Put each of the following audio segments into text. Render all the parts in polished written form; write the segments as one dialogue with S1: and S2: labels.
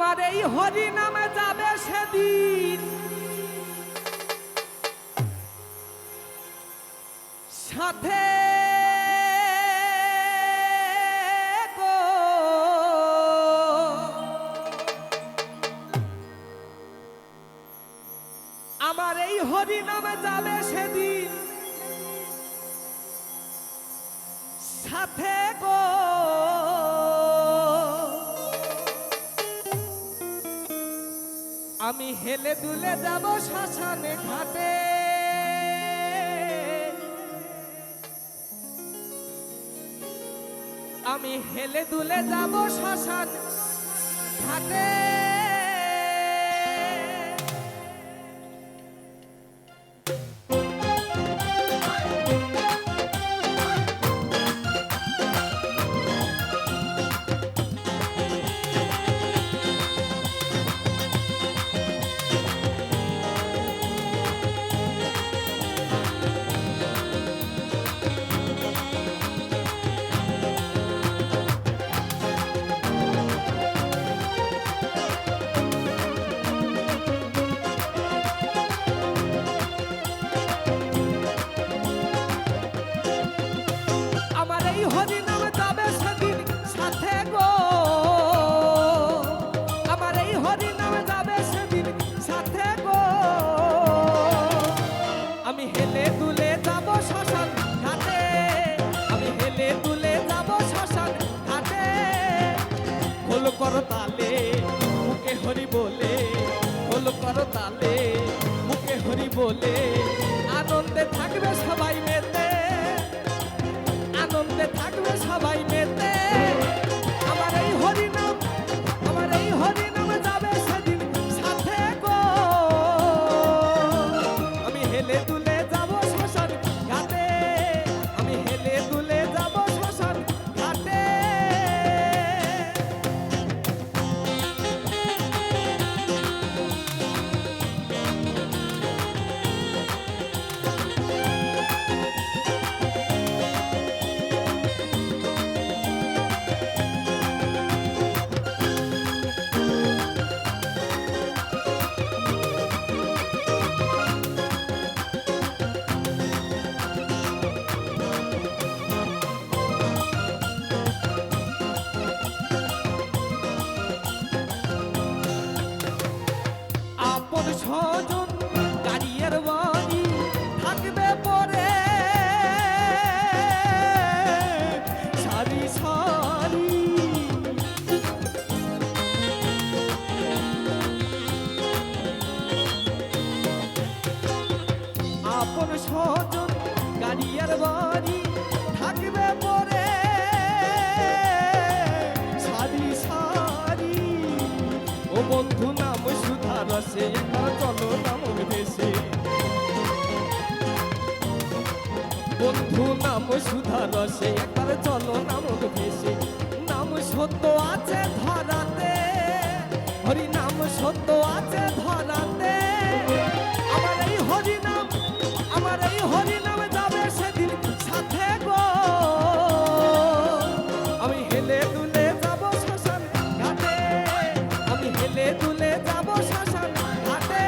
S1: আমার এই হরি নামে যাবে সেদিন সাথে গো আমার এই হরি নামে যাবে সেদিন সাথে গো আমি হেলে দুলে যাব শ্মশানে ঘাটে আমি হেলে দুলে যাব শ্মশান ঘাটে হরি নাম যাবে সেদিন সাথে গো আমার এই হরি নাম যাবে সেদিন সাথে গো আমি হেলে দুলে যাব শ্মশান ঘাটে আমি হেলে দুলে যাব শ্মশান ঘাটে খোল করো তালে মুখে হরি বলে খোল করো তালে মুখে হরি বলে আনন্দে থাকবে সবাই মেতে আনন্দে থাকবে সবাই মেতে আমার এই হরি নাম যাবে সেদিন সাথে গো আমি হেলে দুলে যাব শ্মশান ঘাটে আমি হেলে দুলে যাব শ্মশান ঘাটে ছজন গাড়িয়ার বাড়ি থাকবে পরে সারি সারি আপন ছজন গাড়িয়ার বাড়ি থাকবে পরে সারি সারি ও বন্ধু নাম সুধা রসে একবার চলো নাম ভেসে বন্ধু নাম সুধা রসে একবার চলো নাম ভেসে নাম সত্য আছে ধরাতে হরি নাম সত্য আছে ধরাতে আমার এই হরি নাম যাবে সেদিন সাথে গো আমি হেলে দুলে যাব শ্মশান ঘাটে আমি হেলে দুলে যাব শ্মশান ঘাটে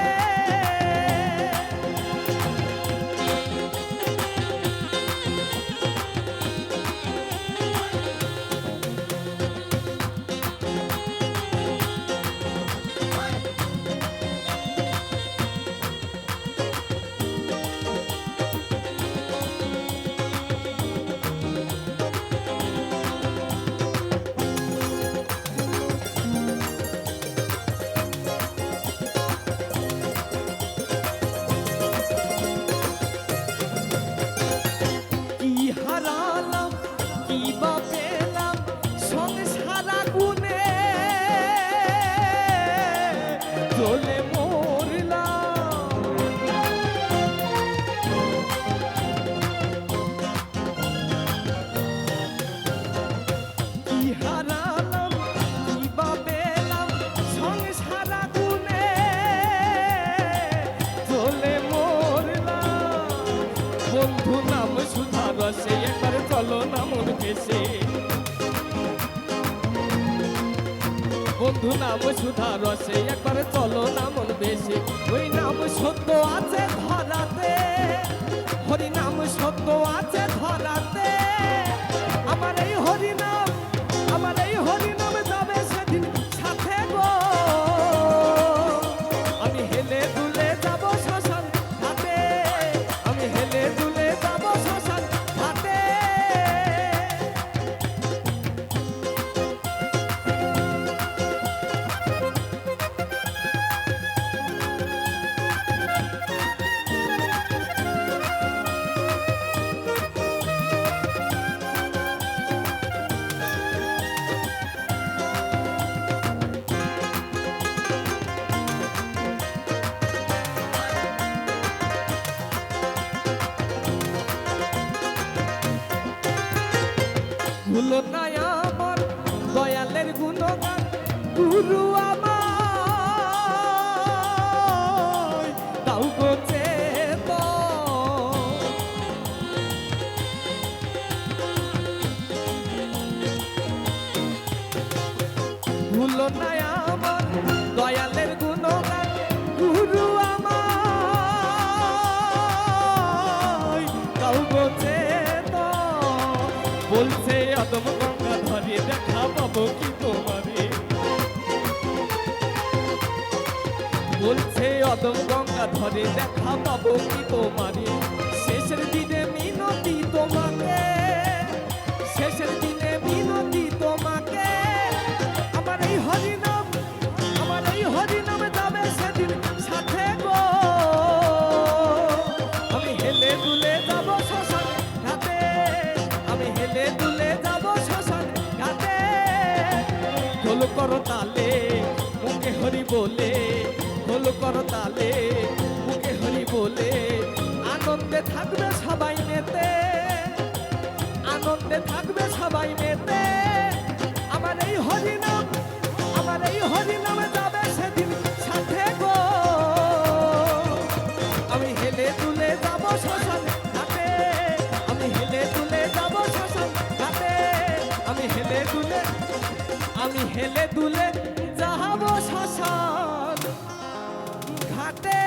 S1: চলে মরলাম কি হারালাম কি বা পেলাম সংসার আগুনে চলে মরলাম বন্ধু নাম সুধা রসে একবার চলো নাম ভেসে বন্ধু নাম সুধা রসে একবার চলো না মন বেশি ওই নাম সত্য আছে ধরাতে হরি নাম সত্য আছে ধরাতে আমার এই হরি নাম যাবে সেদিন সাথে গো আমি হেলে দুলে যাব শ্মশান ঘাটে আমি হেলে দুলে যাব শ্মশান ঘাটে ভুলো না আমার দয়ালের গুণগান গুরু আমার দাও গো চেতন। ভুলো না আমার দয়ালের গুণগান গুরু আমার দাও গো চেতন। বলছে আদম গঙ্গা ধরে দেখা পাবো কি তোমারে বলছে অদম গঙ্গা ধরে দেখা পাবো কি তোমারে শেষের দিনে মিনতি তোমাকে শেষের দিনে মিনতি তোমাকে আমার এই হরিনাম যাবে সেদিন সাথে গো আমি হেলে দুলে যাব শ্মশান ঘাটে আমি হেলে দুলে যাব শ্মশান ঘাটে ঢোল করো তালে মুখে হরি বলে ঢোল করো তালে মুখে হরি বলে আনন্দে থাকবে সবাই মেতে আনন্দে থাকবে সবাই মেতে আমার এই হরিনাম যাবে সেদিন সাথে গো আমি হেলে দুলে যাব শ্মশান ঘাটে আমি হেলে দুলে যাব শ্মশান ঘাটে আমি হেলে দুলে যাব শ্মশান ঘাটে।